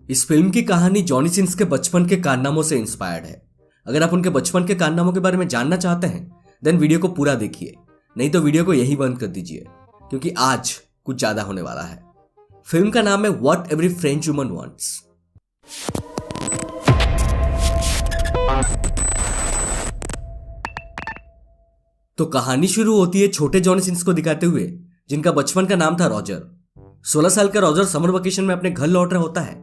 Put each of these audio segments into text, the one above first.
इस फिल्म की कहानी जॉनी सिन्स के बचपन के कारनामों से इंस्पायर्ड है। अगर आप उनके बचपन के कारनामों के बारे में जानना चाहते हैं देन वीडियो को पूरा देखिए, नहीं तो वीडियो को यही बंद कर दीजिए क्योंकि आज कुछ ज्यादा होने वाला है। फिल्म का नाम है what every French woman wants. तो कहानी शुरू होती है छोटे जॉनी सिन्स को दिखाते हुए जिनका बचपन का नाम था रॉजर। 16 साल का रॉजर समर वेकेशन में अपने घर लौट रहा होता है।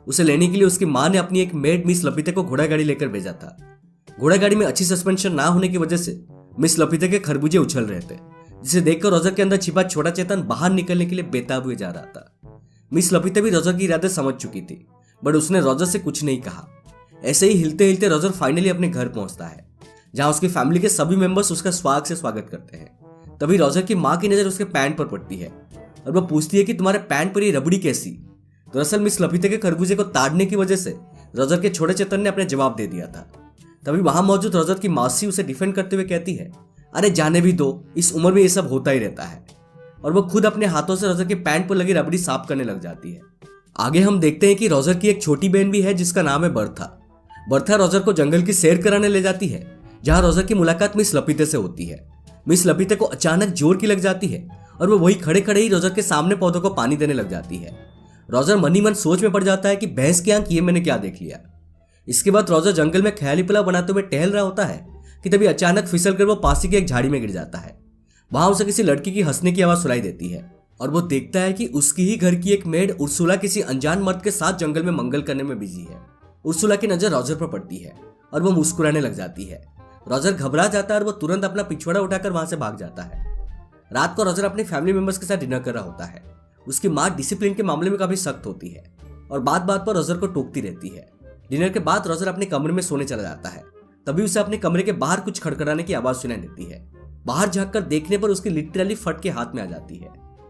उसे लेने के लिए उसकी मां ने अपनी एक मेड मिस लपिते को घोड़ा गाड़ी लेकर भेजा था। घोड़ा गाड़ी में अच्छी सस्पेंशन ना होने की वजह से मिस लपिते के खरबूजे उछल रहे थे, जिसे देखकर रॉजर के अंदर छिपा छोटा चेतन बाहर निकलने के लिए बेताब हुए जा रहा था। मिस लपिते भी रॉजर की इरादे समझ चुकी थी, बट उसने रॉजर से कुछ नहीं कहा। ऐसे ही हिलते हिलते रॉजर फाइनली अपने घर पहुंचता है, जहां उसकी फैमिली के सभी मेंबर्स उसका स्वाग से स्वागत करते हैं। तभी रॉजर की मां की नजर उसके पैंट पर पड़ती है और वो पूछती है कि तुम्हारे पैंट पर ये रबड़ी कैसी। दरअसल मिस लपिते के खरबूजे को ताड़ने की वजह से रॉजर के छोटे चेतन ने अपने जवाब दे दिया था। तभी वहां मौजूद रॉजर की मासी उसे डिफेंड करते हुए कहती है, अरे जाने भी दो, इस उम्र में ये सब होता ही रहता है। और वो खुद अपने हाथों से रॉजर के पैंट पर लगी रबड़ी साफ करने लग जाती है। आगे हम देखते हैं कि रॉजर की एक छोटी बहन भी है जिसका नाम है बर्था। बर्था रॉजर को जंगल की सैर कराने ले जाती है, जहां रॉजर की मुलाकात मिस लपिते से होती है। मिस लपिते को अचानक जोर की लग जाती है और वो वही खड़े खड़े ही रॉजर के सामने पौधों को पानी देने लग जाती है। रॉजर मन ही मन सोच में पड़ जाता है कि भैंस की आंख, ये मैंने क्या देख लिया। इसके बाद रॉजर जंगल में ख्याली पुलाव बनाते हुए टहल रहा होता है कि तभी अचानक फिसल कर वो पास की एक झाड़ी में गिर जाता है। वहां उसे किसी लड़की की हंसने की आवाज सुनाई देती है और वो देखता है कि उसकी ही घर की एक मेड उर्सुला किसी अनजान मर्द के साथ जंगल में मंगल करने में बिजी है। उर्सुला की नजर रॉजर पर पड़ती है और वो मुस्कुराने लग जाती है। रॉजर घबरा जाता है और वो तुरंत अपना पिछवाड़ा उठाकर वहां से भाग जाता है। रात को रॉजर अपने फैमिली मेंबर्स के साथ डिनर कर रहा होता है। उसकी मां डिसिप्लिन के मामले में काफी सख्त होती है और बात बात पर रॉजर को टोकती रहती है। डिनर के बाद रॉजर अपने कमरे में सोने चला जाता है। तभी उसे अपने कमरे के बाहर कुछ खड़खड़ाने की आवाज सुनाई देती है। बाहर झांककर देखने पर उसकी लिटरली फट के हाथ में आ जाती है।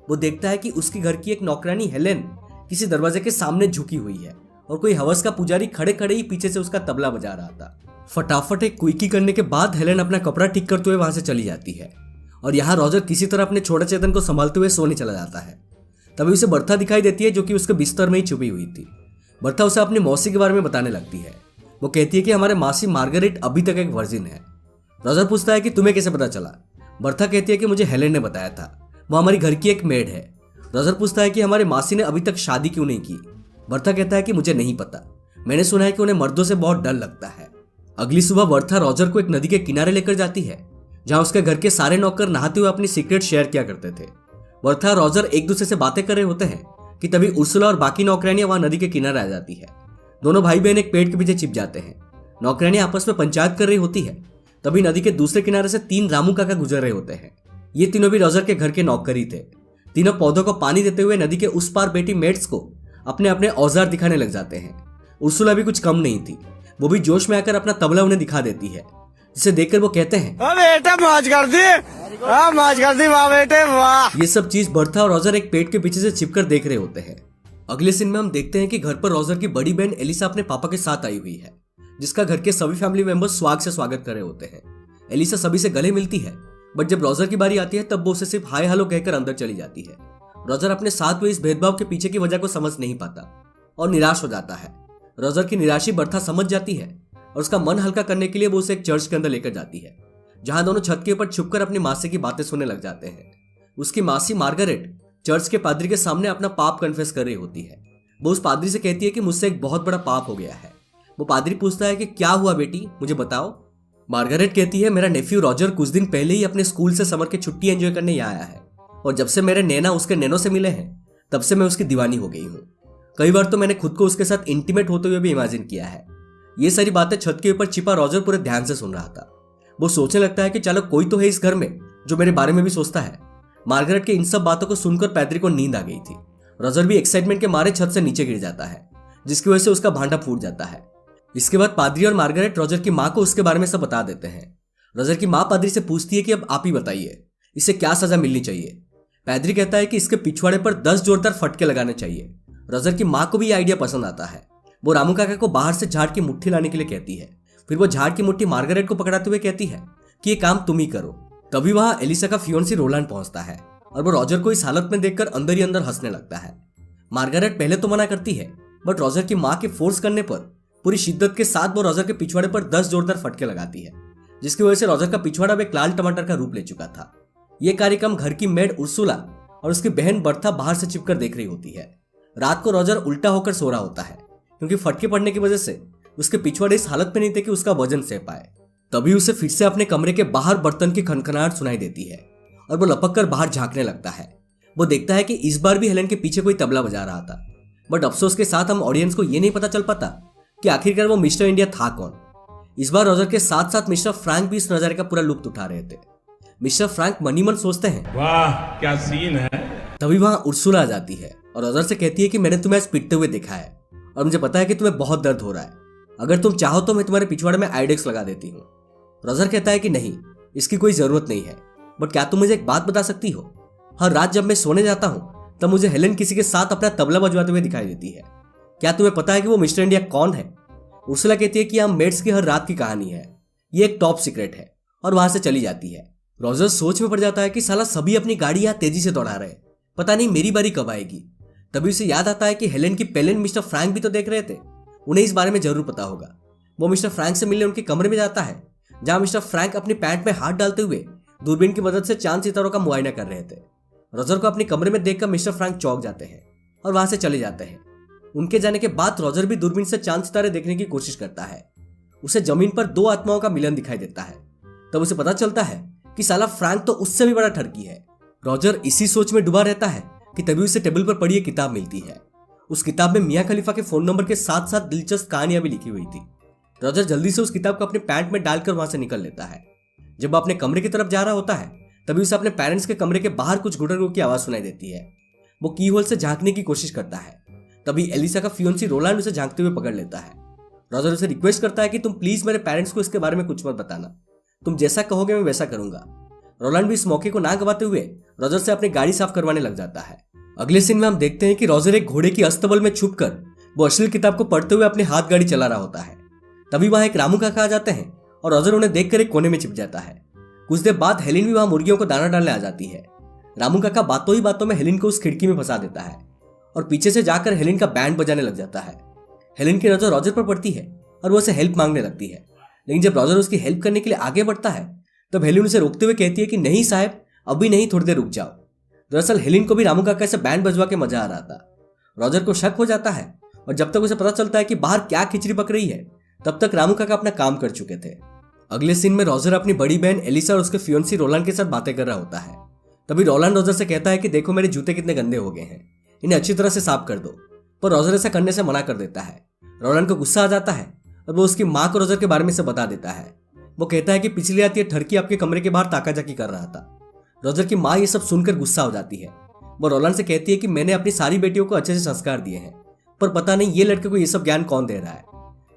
वो देखता है कि उसकी घर की एक नौकरानी हेलेन किसी दरवाजे के सामने झुकी हुई है और कोई हवस का पुजारी खड़े खड़े ही पीछे से उसका तबला बजा रहा था। फटाफट एक क्विकी करने के बाद हेलेन अपना कपड़ा ठीक करते हुए वहां से चली जाती है और यहाँ रॉजर किसी तरह अपने छोटे चेतन को संभालते हुए सोने चला जाता है। तभी उसे बर्था दिखाई देती है जो कि उसके बिस्तर में ही छुपी हुई थी। बर्था उसे अपनी मौसी के बारे में बताने लगती है। वो कहती है कि हमारे मासी मार्गरेट अभी तक एक वर्जिन है। रॉजर पूछता है कि तुम्हें कैसे पता चला। बर्था कहती है कि मुझे हेलेन ने बताया था, वो हमारी घर की एक मेड है। रॉजर पूछता है कि हमारे मासी ने अभी तक शादी क्यों नहीं की। बर्था कहता है कि मुझे नहीं पता, मैंने सुना है कि उन्हें मर्दों से बहुत डर लगता है। अगली सुबह बर्था रॉजर को एक नदी के किनारे लेकर जाती है, जहां उसके घर के सारे नौकर नहाते हुए अपनी सीक्रेट शेयर किया करते थे। बर्था और रॉजर एक दूसरे से बातें कर रहे होते हैं कि तभी उर्सुला और बाकी नौकरानियां वहां नदी के किनारे आ जाती है। दोनों भाई बहन एक पेड़ के पीछे छिप जाते हैं। नौकरानियां आपस में पंचायत कर रही होती है। तभी नदी के दूसरे किनारे से 3 रामू काका गुजर रहे होते हैं। ये तीनों भी रॉजर के घर के नौकर ही थे। तीनों पौधों को पानी देते हुए नदी के उस पार बैठी मेड्स को अपने अपने औजार दिखाने लग जाते हैं। उर्सुला भी कुछ कम नहीं थी, वो भी जोश में आकर अपना तबला उन्हें दिखा देती है, जिसे देखकर वो कहते हैं, बेटा मौज कर दी वाह बेटे वाह। ये सब चीज बर्था और रॉजर एक पेड़ के पीछे से छिपकर देख रहे होते हैं। अगले सीन में हम देखते हैं कि घर पर रॉजर की बड़ी बहन एलिसा अपने पापा के साथ आई हुई है, जिसका घर के सभी फैमिली मेंबर्स स्वाग से स्वागत कर रहे होते हैं। एलिसा सभी से गले मिलती है, बट जब रॉजर की बारी आती है तब वो उसे सिर्फ हाय हेलो कहकर अंदर चली जाती है। रॉजर अपने साथ हुए इस भेदभाव के पीछे की वजह को समझ नहीं पाता और निराश हो जाता है। रॉजर की निराशी बर्था समझ जाती है और उसका मन हल्का करने के लिए वो उसे एक चर्च के अंदर लेकर जाती है, जहां दोनों छत के ऊपर छुपकर अपनी मासी की बातें सुनने लग जाते हैं। उसकी मासी मार्गरेट चर्च के पादरी के सामने अपना पाप कन्फेस कर रही होती है। वो उस पादरी से कहती है कि मुझसे एक बहुत बड़ा पाप हो गया है। वो पादरी पूछता है कि क्या हुआ बेटी, मुझे बताओ। मार्गरेट कहती है, मेरा नेफ्यू रॉजर कुछ दिन पहले ही अपने स्कूल से समर की छुट्टी एंजॉय करने यहाँ आया है और जब से मेरे नैना उसके नैनों से मिले हैं तब से मैं उसकी दीवानी हो गई हूँ। कई बार तो मैंने खुद को उसके साथ इंटीमेट होते हुए भी इमेजिन किया है। ये सारी बातें छत के ऊपर छिपा रॉजर पूरे ध्यान से सुन रहा था। वो सोचने लगता है कि चलो कोई तो है इस घर में जो मेरे बारे में भी सोचता है। मार्गरेट के इन सब बातों को सुनकर पैदरी को नींद आ गई थी। रॉजर भी एक्साइटमेंट के मारे छत से नीचे गिर जाता है, जिसकी वजह से उसका भांडा फूट जाता है। इसके बाद पादरी और मार्गरेट रॉजर की माँ को उसके बारे में सब बता देते हैं। रॉजर की माँ पादरी से पूछती है कि अब आप ही बताइए, इसे क्या सजा मिलनी चाहिए। पादरी कहता है कि इसके पिछवाड़े पर 10 जोरदार फटके लगाने चाहिए। रॉजर की माँ को भी ये आइडिया पसंद आता है। वो रामू काका को बाहर से झाड़ की मुट्ठी लाने के लिए कहती है। फिर वो झाड़ की मुट्ठी मार्गरेट को पकड़ाते हुए कहती है कि ये काम तुम ही करो। तभी वहां एलिसा का फियोन्सी रोलैंड पहुंचता है और वो रॉजर को इस हालत में देखकर अंदर ही अंदर हंसने लगता है। मार्गरेट पहले तो मना करती है, बट रॉजर की माँ के फोर्स करने पर पूरी शिद्दत के साथ वो रॉजर के पिछवाड़े पर 10 जोरदार फटके लगाती है, जिसकी वजह से रॉजर का पिछवाड़ा अब एक लाल टमाटर का रूप ले चुका था। यह कार्यक्रम घर की मेड उर्सुला और उसकी बहन बर्था बाहर से छिपकर देख रही होती है। रात को रॉजर उल्टा होकर सो रहा होता है, क्योंकि फटके पड़ने की वजह से उसके पिछवाड़े इस हालत में नहीं थे कि उसका वजन सह पाए। तभी उसे फिर से अपने कमरे के बाहर बर्तन की खनखनाहट सुनाई देती है और वो लपक कर बाहर झांकने लगता है। वो देखता है कि इस बार भी हेलेन के पीछे कोई तबला बजा रहा था, बट अफसोस के साथ हम ऑडियंस को ये नहीं पता चल पाता कि आखिरकार वो मिस्टर इंडिया था कौन। इस बार रॉजर के साथ साथ मिस्टर फ्रैंक भी इस नजारे का पूरा लुत्फ उठा रहे थे। मिस्टर फ्रैंक मनी मन सोचते हैं, वाह क्या सीन है। तभी वहां उर्सुला आ जाती है और रॉजर से कहती है कि मैंने तुम्हें आज पिटते हुए देखा है और मुझे पता है कि तुम्हें बहुत दर्द हो रहा है। अगर तुम चाहो तो मैं तुम्हारे पिछवाड़े में आइडेक्स लगा देती हूँ। रॉजर कहता है कि नहीं, इसकी कोई जरूरत नहीं है, बट क्या तुम मुझे एक बात बता सकती हो? हर रात जब मैं सोने जाता हूँ तब मुझे हेलेन किसी के साथ अपना तबला बजवाते हुए दिखाई देती है। क्या तुम्हें पता है कि वो मिस्टर इंडिया कौन है? उर्सुला कहती है कि यह मेड्स की हर रात की कहानी है, ये एक टॉप सीक्रेट है, और वहां से चली जाती है। रॉजर सोच में पड़ जाता है कि साला सभी अपनी गाड़ी यहाँ तेजी से दौड़ा रहे, पता नहीं मेरी बारी कब आएगी। तभी उसे याद आता है कि हेलेन की पेलेन मिस्टर फ्रैंक भी तो देख रहे थे, उन्हें इस बारे में जरूर पता होगा। वो मिस्टर फ्रैंक से मिलने उनके कमरे में जाता है, जहां मिस्टर फ्रैंक अपनी पैंट में हाथ डालते हुए दूरबीन की मदद से चांद सितारों का मुआयना कर रहे थे। रॉजर को अपने कमरे में देखकर मिस्टर फ्रैंक चौंक जाते हैं और वहां से चले जाते हैं। उनके जाने के बाद रॉजर भी दूरबीन से चांद सितारे देखने की कोशिश करता है। उसे जमीन पर दो आत्माओं का मिलन दिखाई देता है। तब उसे पता चलता है कि साला फ्रैंक तो उससे भी बड़ा ठरकी है। रॉजर इसी सोच में डूबा रहता है कि तभी उसे टेबल पर पड़ी एक किताब मिलती है। उस किताब में मियां खलीफा के फोन नंबर के साथ साथ दिलचस्प कहानियां भी लिखी हुई थी। रॉजर जल्दी से उस किताब को अपने पैंट में डालकर वहां से निकल लेता है। जब वो अपने कमरे की तरफ जा रहा होता है तभी उसे अपने पेरेंट्स के कमरे के बाहर कुछ गुटरगुट की आवाज सुनाई देती है। वो की होल से झांकने की कोशिश करता है। तभी एलिसा का फियोन्सी रोलैंड उसे झांकते हुए पकड़ लेता है। रॉजर उसे रिक्वेस्ट करता है कि तुम प्लीज मेरे पेरेंट्स को इसके बारे में कुछ मत बताना, तुम जैसा कहोगे मैं वैसा करूंगा। रोलैंड भी इस मौके को ना गवाते हुए रॉजर से अपनी गाड़ी साफ करवाने लग जाता है। अगले सीन में हम देखते हैं कि रॉजर एक घोड़े की अस्तबल में छुपकर वो अश्लील किताब को पढ़ते हुए अपने हाथ गाड़ी चला रहा होता है। तभी वहां एक रामू काका आ जाते हैं और रॉजर उन्हें देखकर एक कोने में छिप जाता है। कुछ देर बाद हेलेन भी वहां मुर्गियों को दाना डालने आ जाती है। रामू काका बातों ही बातों में हेलेन को उस खिड़की में फंसा देता है और पीछे से जाकर हेलेन का बैंड बजाने लग जाता है। हेलेन की नजर रॉजर पर पड़ती है और वो उसे हेल्प मांगने लगती है, लेकिन जब रॉजर उसकी हेल्प करने के लिए आगे बढ़ता है तब हेलेन उसे रोकते हुए कहती है कि नहीं साहब, अभी नहीं, थोड़ी देर रुक जाओ। दरअसल हेलेन को भी रामू काका से बैंड बजवा के मजा आ रहा था। रॉजर को शक हो जाता है और जब तक उसे पता चलता है कि बाहर क्या खिचड़ी पक रही है तब तक रामू काका अपना काम कर चुके थे। अगले सीन में रॉजर अपनी बड़ी बहन एलिसा और उसके फियोन्सी रोलैंड के साथ बातें कर रहा होता है। तभी रोलैंड रॉजर से कहता है कि देखो मेरे जूते कितने गंदे हो गए हैं, इन्हें अच्छी तरह से साफ कर दो, पर रॉजर ऐसा करने से मना कर देता है। रोलैंड को गुस्सा आ जाता है और वो उसकी माँ को रॉजर के बारे में से बता देता है। वो कहता है कि पिछली रात ये ठरकी आपके कमरे के बाहर ताकाजाकी कर रहा था। रॉजर की माँ ये सब सुनकर गुस्सा हो जाती है। वो रोलैंड से कहती है कि मैंने अपनी सारी बेटियों को अच्छे से संस्कार दिए हैं, पर पता नहीं ये लड़के को ये सब ज्ञान कौन दे रहा है।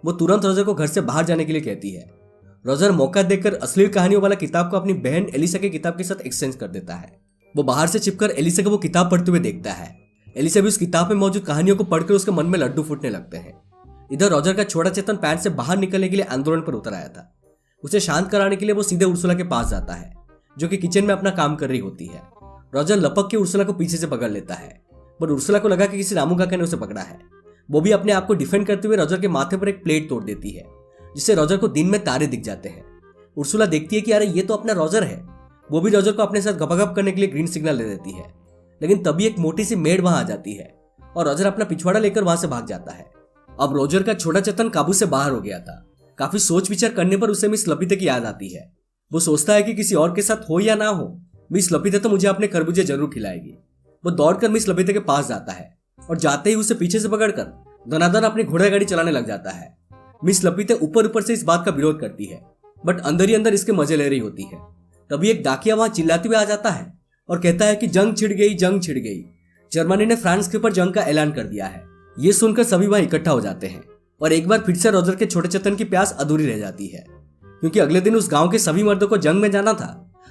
वो तुरंत रॉजर को घर से बाहर जाने के लिए कहती है। रॉजर मौका देखकर अश्लील कहानियों वाला किताब को अपनी बहन एलिसा के किताब के साथ एक्सचेंज कर देता है। वो बाहर से छिपकर एलिसा को वो किताब पढ़ते हुए देखता है। एलिसा भी उस किताब में मौजूद कहानियों को पढ़कर उसके मन में लड्डू फूटने लगते हैं। इधर रॉजर का छोटा चेतन पैंट से बाहर निकलने के लिए आंदोलन पर उतर आया था। उसे शांत कराने के लिए वो सीधे उर्सुला के पास जाता है, जो कि किचन में अपना काम कर रही होती है। रॉजर लपक के उर्सुला को पीछे से पकड़ लेता है, पर उर्सुला को लगा कि किसी रामू काका ने उसे पकड़ा है। वो भी अपने आप को डिफेंड करते हुए रॉजर के माथे पर एक प्लेट तोड़ देती है, जिससे रॉजर को दिन में तारे दिख जाते हैं। उर्सुला देखती है कि अरे ये तो अपना रॉजर है। वो भी रॉजर को अपने साथ गपागप करने के लिए ग्रीन सिग्नल दे देती है, लेकिन तभी एक मोटी सी मेड वहां आ जाती है और रॉजर अपना पिछवाड़ा लेकर वहां से भाग जाता है। अब रॉजर का छोटा चेतन काबू से बाहर हो गया था। काफी सोच विचार करने पर उसे मिस लपिते की याद आती है। वो सोचता है कि किसी और के साथ हो या ना हो, मिस लपिते तो मुझे अपने खरबूजे जरूर खिलाएगी। वो दौड़कर मिस लपिते के पास जाता है और जाते ही उसे पीछे से पकड़कर दनादन अपनी घोड़ा गाड़ी चलाने लग जाता है। मिस लपिते ऊपर ऊपर से इस बात का विरोध करती है, बट अंदर ही अंदर इसके मजे ले रही होती है। तभी एक डाकिया वहां चिल्लाते हुए आ जाता है और कहता है कि जंग छिड़ गई, जंग छिड़ गई, जर्मनी ने फ्रांस के ऊपर जंग का ऐलान कर दिया है। ये सुनकर सभी वहां इकट्ठा हो जाते हैं और एक बार फिर से रॉजर के छोटे चेतन की प्यास अधूरी रह जाती है, क्योंकि अगले दिन उस गांव के सभी मर्दों को जंग में जाना था।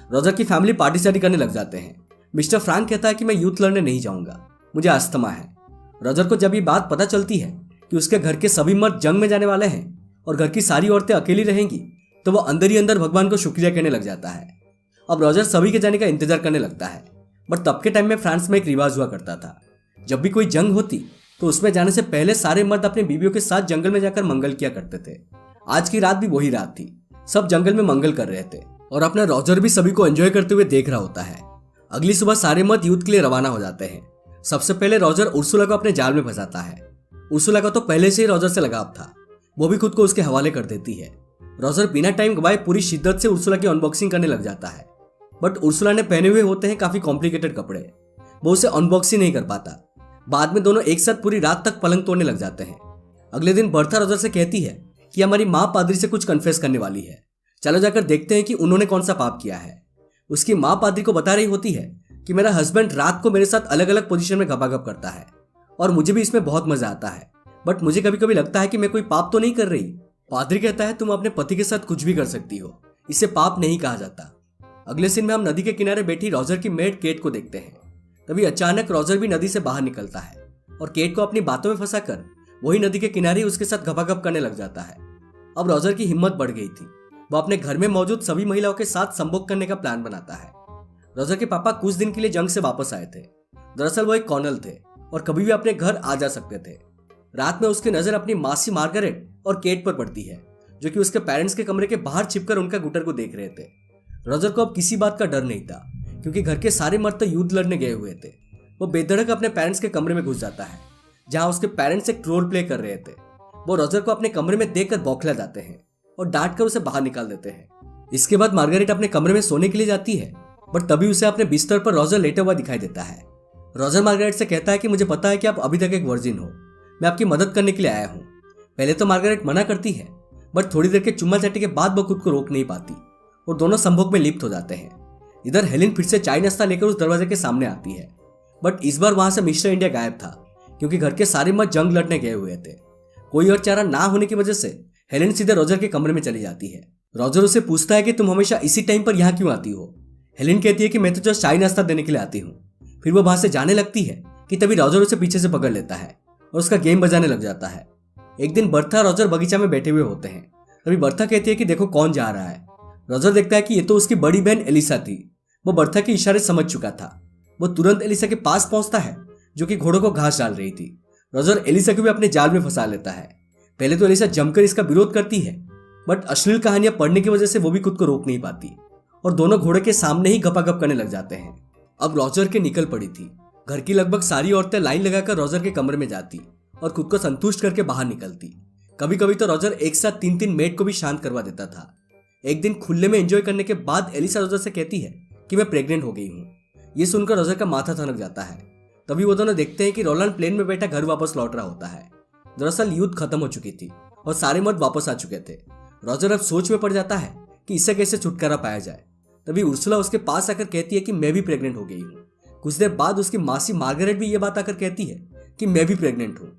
रॉजर की फैमिली पार्टी शार्टी करने लग जाते हैं। मिस्टर फ्रैंक कहता है कि मैं यूथ लड़ने नहीं जाऊंगा, मुझे अस्थमा है। रॉजर को जब ये बात पता चलती है कि उसके घर के सभी मर्द जंग में जाने वाले हैं और घर की सारी औरतें अकेली रहेंगी, तो वो अंदर ही अंदर भगवान को शुक्रिया कहने लग जाता है। अब रॉजर सभी के जाने का इंतजार करने लगता है, बट तब के टाइम में फ्रांस में एक रिवाज हुआ करता था, जब भी कोई जंग होती तो उसमें जाने से पहले सारे मर्द अपनी बीवियों के साथ जंगल में जाकर मंगल किया करते थे। आज की रात भी वही रात थी। सब जंगल में मंगल कर रहे थे और अपना रॉजर भी सभी को एंजॉय करते हुए देख रहा होता है। अगली सुबह सारे मर्द युद्ध के लिए रवाना हो जाते हैं। सबसे पहले रॉजर उर्सुला को अपने जाल में फंसाता है। उर्सुला का तो पहले से ही रॉजर से लगाव था, वो भी खुद को उसके हवाले कर देती है। रॉजर बिना टाइम गवाए पूरी शिद्दत से उर्सुला की अनबॉक्सिंग करने लग जाता है, बट उर्सुला ने पहने हुए होते हैं काफी कॉम्प्लिकेटेड कपड़े, वो उसे अनबॉक्सिंग नहीं कर पाता। बाद में दोनों एक साथ पूरी रात तक पलंग तोड़ने लग जाते हैं। अगले दिन बर्था रॉजर से कहती है कि हमारी माँ पादरी से कुछ कन्फेस करने वाली है, चलो जाकर देखते हैं कि उन्होंने कौन सा पाप किया है। उसकी माँ पादरी को बता रही होती है कि मेरा हस्बैंड रात को मेरे साथ अलग अलग पोजीशन में गपागप करता है और मुझे भी इसमें बहुत मजा आता है, बट मुझे कभी कभी लगता है कि मैं कोई पाप तो नहीं कर रही। पादरी कहता है तुम अपने पति के साथ कुछ भी कर सकती हो, इसे पाप नहीं कहा जाता। अगले सीन में हम नदी के किनारे बैठी रॉजर की मेड केट को देखते हैं। तभी अचानक रॉजर भी नदी से बाहर निकलता है और केट को अपनी बातों में फंसाकर वही नदी के किनारे उसके साथ गपागप करने लग जाता है। अब रॉजर की हिम्मत बढ़ गई थी, वो अपने घर में मौजूद सभी महिलाओं के साथ संभोग करने का प्लान बनाता है। रॉजर के पापा कुछ दिन के लिए जंग से वापस आए थे। दरअसल वो एक कॉर्नल थे और कभी भी अपने घर आ जा सकते थे। रात में उसकी नजर अपनी मासी मार्गरेट और केट पर पड़ती है, जो कि उसके पेरेंट्स के कमरे के बाहर छिपकर उनका गुटर को देख रहे थे। रॉजर को अब किसी बात का डर नहीं था, क्योंकि घर के सारे मर्द तो युद्ध लड़ने गए हुए थे। वो बेधड़क अपने पेरेंट्स के कमरे में घुस जाता है, जहां उसके पेरेंट्स एक रोल प्ले कर रहे थे। वो रॉजर को अपने कमरे में देखकर बौखला जाते हैं और डांट कर उसे बाहर निकाल देते हैं। इसके बाद मार्गरेट अपने कमरे में सोने के लिए जाती है, बट तभी उसे अपने बिस्तर पर रॉजर लेटा हुआ दिखाई देता है। रॉजर मार्गरेट से कहता है कि मुझे पता है कि आप अभी तक एक वर्जिन हो, मैं आपकी मदद करने के लिए आया हूँ। पहले तो मार्गरेट मना करती है, बट थोड़ी देर के चुम्मा चाटी के बाद वो खुद को रोक नहीं पाती और दोनों संभोग में लिप्त हो जाते हैं। इधर हेलेन फिर से चाय नाश्ता लेकर उस दरवाजे के सामने आती है, बट इस बार वहां से मिस्टर इंडिया गायब था, क्योंकि घर के सारे मर्द जंग लड़ने गए हुए थे। कोई और चारा ना होने की वजह से हेलेन सीधे रॉजर के कमरे में चली जाती है। रॉजर उसे पूछता है कि तुम हमेशा इसी टाइम पर यहाँ क्यों आती हो। हेलेन कहती है कि मैं तो जस्ट चाय नाश्ता देने के लिए आती हूँ। फिर वो वहां से जाने लगती है कि तभी रॉजर उसे पीछे से पकड़ लेता है और उसका गेम बजाने लग जाता है। एक दिन बर्था और रॉजर बगीचा में बैठे हुए होते हैं। तभी बर्था कहती है कि देखो कौन जा रहा है। रॉजर देखता है कि ये तो उसकी बड़ी बहन एलिसा थी। वो बर्था के इशारे समझ चुका था। वो तुरंत एलिसा के पास पहुंचता है, जो कि घोड़ों को घास डाल रही थी। रॉजर एलिसा को भी अपने जाल में फंसा लेता है। पहले तो एलिसा जमकर इसका विरोध करती है, बट अश्लील कहानियां पढ़ने की वजह से वो भी खुद को रोक नहीं पाती और दोनों घोड़े के सामने ही गपागप करने लग जाते हैं। अब रॉजर के निकल पड़ी थी। घर की लगभग सारी औरतें लाइन लगाकर रॉजर के कमरे में जाती और खुद को संतुष्ट करके बाहर निकलती। कभी कभी तो रॉजर एक साथ 3-3 मेड को भी शांत करवा देता था। एक दिन खुले में एंजॉय करने के बाद एलिसा रॉजर से कहती है कि मैं प्रेग्नेंट हो गई हूँ। ये सुनकर रॉजर का माथा ठनक जाता है। तभी वो दोनों देखते हैं कि रोलैंड प्लेन में बैठा घर वापस लौट रहा होता है। दरअसल युद्ध खत्म हो चुकी थी और सारे मर्द वापस आ चुके थे। रॉजर अब सोच में पड़ जाता है कि इससे कैसे छुटकारा पाया जाए। तभी उर्सुला उसके पास आकर कहती है कि मैं भी प्रेग्नेंट हो गई हूँ। कुछ देर बाद उसकी मासी मार्गरेट भी ये बात आकर कहती है कि मैं भी प्रेग्नेंट हूँ।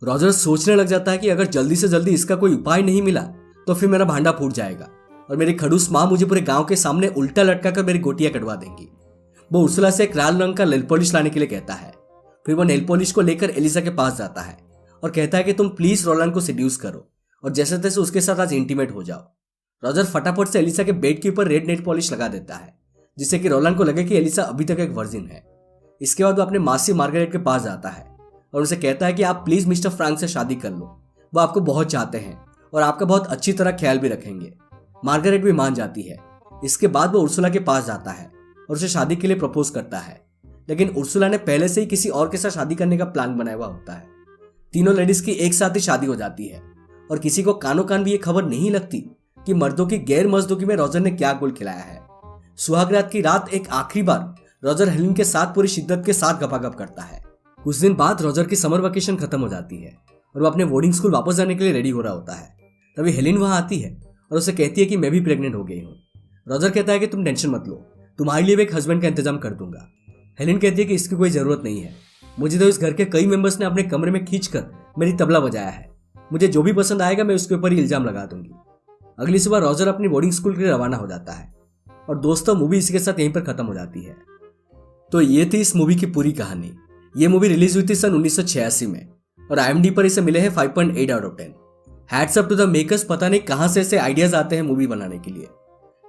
रॉजर सोचने लग जाता है कि अगर जल्दी से जल्दी इसका कोई उपाय नहीं मिला तो फिर मेरा भांडा फूट जाएगा और मेरी खड़ूस माँ मुझे पूरे गांव के सामने उल्टा लटका कर मेरी गोटियां कटवा देंगी। वो उर्सुला से एक लाल रंग का नेल पॉलिश लाने के लिए कहता है। फिर वो नेल पॉलिश को लेकर एलिसा के पास जाता है और कहता है कि तुम प्लीज रोलैंड को सेड्यूस करो और जैसे तैसे उसके साथ आज इंटीमेट हो जाओ। रॉजर फटाफट से एलिसा के बेड के ऊपर रेड नेल पॉलिश लगा देता है, जिससे कि रोलैंड को लगे कि एलिसा अभी तक एक वर्जिन है। इसके बाद वो अपने मासी मार्गरेट के पास जाता है और उसे कहता है कि आप प्लीज मिस्टर फ्रैंक से शादी कर लो, वो आपको बहुत चाहते हैं और आपका बहुत अच्छी तरह ख्याल भी रखेंगे। मार्गरेट भी मान जाती है। इसके बाद वो उर्सुला के पास जाता है और उसे शादी के लिए प्रपोज करता है, लेकिन उर्सुला ने पहले से ही किसी और के साथ शादी करने का प्लान बनाया हुआ होता है। तीनों लेडीज की एक साथ ही शादी हो जाती है और किसी को कानो कान भी ये खबर नहीं लगती कि मर्दों की गैर मजदूरी में रॉजर ने क्या गोल खिलाया है। सुहागरात की रात एक आखिरी बार रॉजर हेलेन के साथ पूरी शिद्दत के साथ गपागप करता है। कुछ दिन बाद रॉजर की समर वेकेशन खत्म हो जाती है और वो अपने बोर्डिंग स्कूल वापस जाने के लिए रेडी हो रहा होता है। तभी हेलेन वहां आती है और उसे कहती है कि मैं भी प्रेग्नेंट हो गई हूँ। रॉजर कहता है कि तुम टेंशन मत लो, तुम्हारे लिए भी एक हस्बैंड का इंतजाम कर दूंगा। हेलेन कहती है कि इसकी कोई जरूरत नहीं है, मुझे तो इस घर के कई मेंबर्स ने अपने कमरे में खींचकर मेरी तबला बजाया है, मुझे जो भी पसंद आएगा मैं उसके ऊपर ही इल्जाम लगा दूंगी। अगली सुबह रॉजर अपनी बोर्डिंग स्कूल के लिए रवाना हो जाता है और दोस्तों मूवी इसी के साथ यहीं पर खत्म हो जाती है। तो ये थी इस मूवी की पूरी कहानी। ये मूवी रिलीज हुई थी सन 1986 में और IMDb पर इसे मिले हैं 5.8 out of 10। Hats up to the makers, पता नहीं कहां से ऐसे आइडियाज आते हैं मूवी बनाने के लिए।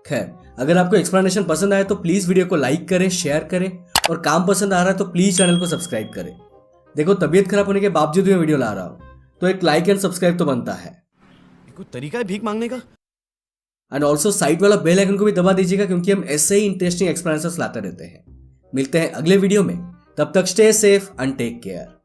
खैर, अगर आपको एक्सप्लेनेशन पसंद आए तो प्लीज वीडियो को लाइक करें, शेयर करें और काम पसंद आ रहा है तो प्लीज चैनल को सब्सक्राइब करें। देखो तबीयत खराब होने के बावजूद भी मैं वीडियो ला रहा हूं, तो एक लाइक एंड सब्सक्राइब तो बनता है। कोई तरीका है भीख मांगने का? एंड ऑल्सो साइड वाला बेल आइकन को भी दबा दीजिएगा, क्योंकि हम ऐसे ही इंटरेस्टिंग एक्सपीरियंसेस लाते रहते हैं। मिलते हैं अगले वीडियो में, तब तक stay safe and take care.